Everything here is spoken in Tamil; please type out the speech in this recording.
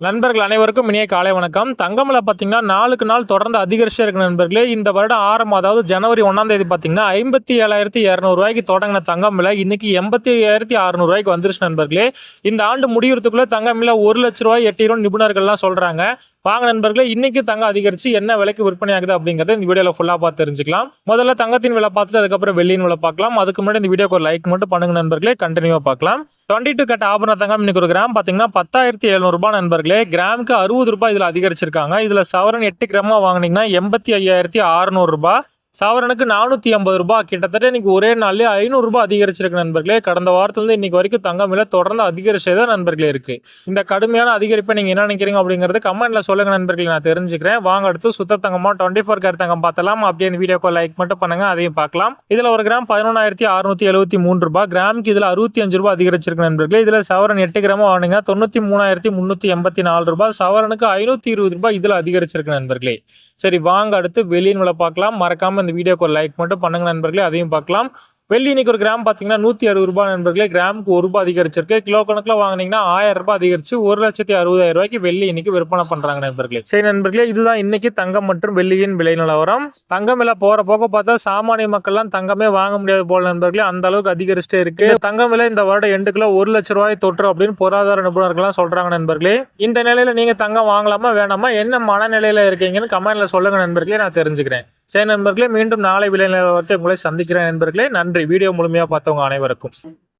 நண்பர்கள் அனைவருக்கும் இனிய காலை வணக்கம். தங்கம் விலை பார்த்தீங்கன்னா, நாளுக்கு நாள் தொடர்ந்து அதிகரிச்சுட்டே இருக்கு நண்பர்களே. இந்த வருடம் ஆரம்பம் அதாவது ஜனவரி 1ஆம் தேதி பார்த்தீங்கன்னா, ரூ. 57,200 தொடங்கின தங்கம் விலை இன்னைக்கு ரூ. 85,600 வந்துருச்சு நண்பர்களே. இந்த ஆண்டு முடியறதுக்குள்ள தங்கம் விலை ரூ. 1,00,000 எட்டிரும் நிபுணர்கள்லாம் சொல்றாங்க. வாங்க நண்பர்களே, இன்னைக்கு தங்கம் அதிகரிச்சு என்ன விலைக்கு விற்பனை ஆகுது அப்படிங்கறத இந்த வீடியோல ஃபுல்லா பார்த்து தெரிஞ்சுக்கலாம். முதல்ல தங்கத்தின் விலை பார்த்துட்டு அதுக்கப்புறம் வெள்ளியின் விலை பார்க்கலாம். அதுக்கு முன்னாடி இந்த வீடியோக்கு ஒரு லைக் மட்டும் பண்ணுங்க நண்பர்களே. கண்டினியூவா பார்க்கலாம். 22 கட் ஆபரண தங்கம் இன்னைக்கு ஒரு கிராம் பாத்தீங்கன்னா ரூ. 10,700 நண்பர்களே. கிராமுக்கு ரூ. 60 இதுல அதிகரிச்சிருக்காங்க. இதுல சவரன் 8 கிராமா வாங்கினீங்கன்னா ரூ. 85,600, சவரனுக்கு ரூ. 450. கிட்டத்தட்ட இன்னைக்கு ஒரே நாள்லயே ரூ. 500 அதிகரிச்சிருக்கு நண்பர்களே. கடந்த வாரத்துல இன்னைக்கு வரைக்கும் தங்கம் விலை தொடர்ந்து அதிகரிச்சதா நண்பர்களே இருக்கு. இந்த கடுமையான அதிகரிப்பை நீங்க என்ன நினைக்கிறீங்க அப்படிங்கறது கமெண்ட்ல சொல்லுங்க நண்பர்களே, நான் தெரிஞ்சுக்கிறேன். வாங்க அடுத்து சுத்த தங்கமா 24 கேரட் தங்கம் பார்த்தலாம். அப்படியே இந்த வீடியோக்கு லைக் மட்டும் பண்ணுங்க, அதையும் பார்க்கலாம். இதுல ஒரு கிராம் ரூ. 11,673, கிராமுக்கு இதுல ரூ. 65 அதிகரிச்சிருக்கு நண்பர்களே. இதுல சவரன் 8 கிராமா வாங்கினீங்க ரூ. 93,384, சவரனுக்கு ரூ. 520 இதுல அதிகரிச்சிருக்கு நண்பர்களே. சரி, வாங்க அடுத்து வெளியின் விலை பார்க்கலாம். மறக்காம இந்த வீடியோக்கு ஒரு லைக் மட்டும் பண்ணுங்க நண்பர்களே, அதையும் பார்க்கலாம். வெள்ளி இன்னைக்கு ஒரு கிராம் பாத்தீங்கன்னா ரூ. 160 நண்பர்களே. கிராமுக்கு ரூ. 1 அதிகரிச்சிருக்கு. கிலோ கணக்குல வாங்கினீங்கன்னா ரூ. 1000 அதிகரிச்சு ரூ. 1,60,000 வெள்ளி இன்னைக்கு விற்பனை பண்றாங்க நண்பர்களே. சரி நண்பர்களே, இதுதான் இன்னைக்கு தங்கம் மற்றும் வெள்ளியின் விலை நிலவரம். தங்கம் விலை போற போக பார்த்தா சாமானிய மக்கள்லாம் தங்கமே வாங்க முடியாது போல நண்பர்களே, அந்த அளவுக்கு அதிகரிச்சுட்டே இருக்கு. தங்கம் விலை இந்த வருடம் எண்டுக்குள்ள ரூ. 1,00,000 தொற்று அப்படின்னு பொருளாதார நிபுணர்கள்லாம் சொல்றாங்க நண்பர்களே. இந்த நிலையில நீங்க தங்கம் வாங்கலாமா வேணாமா, என்ன மனநிலையில இருக்கீங்கன்னு கமெண்ட்ல சொல்லுங்க நண்பர்களே, நான் தெரிஞ்சுக்கிறேன். சரி நண்பர்களே, மீண்டும் நாளை விலை நிலவரத்தை உங்களை சந்திக்கிறேன் நண்பர்களே. நன்றி. வீடியோ முழுமையா பார்த்தவங்க அனைவருக்கும்.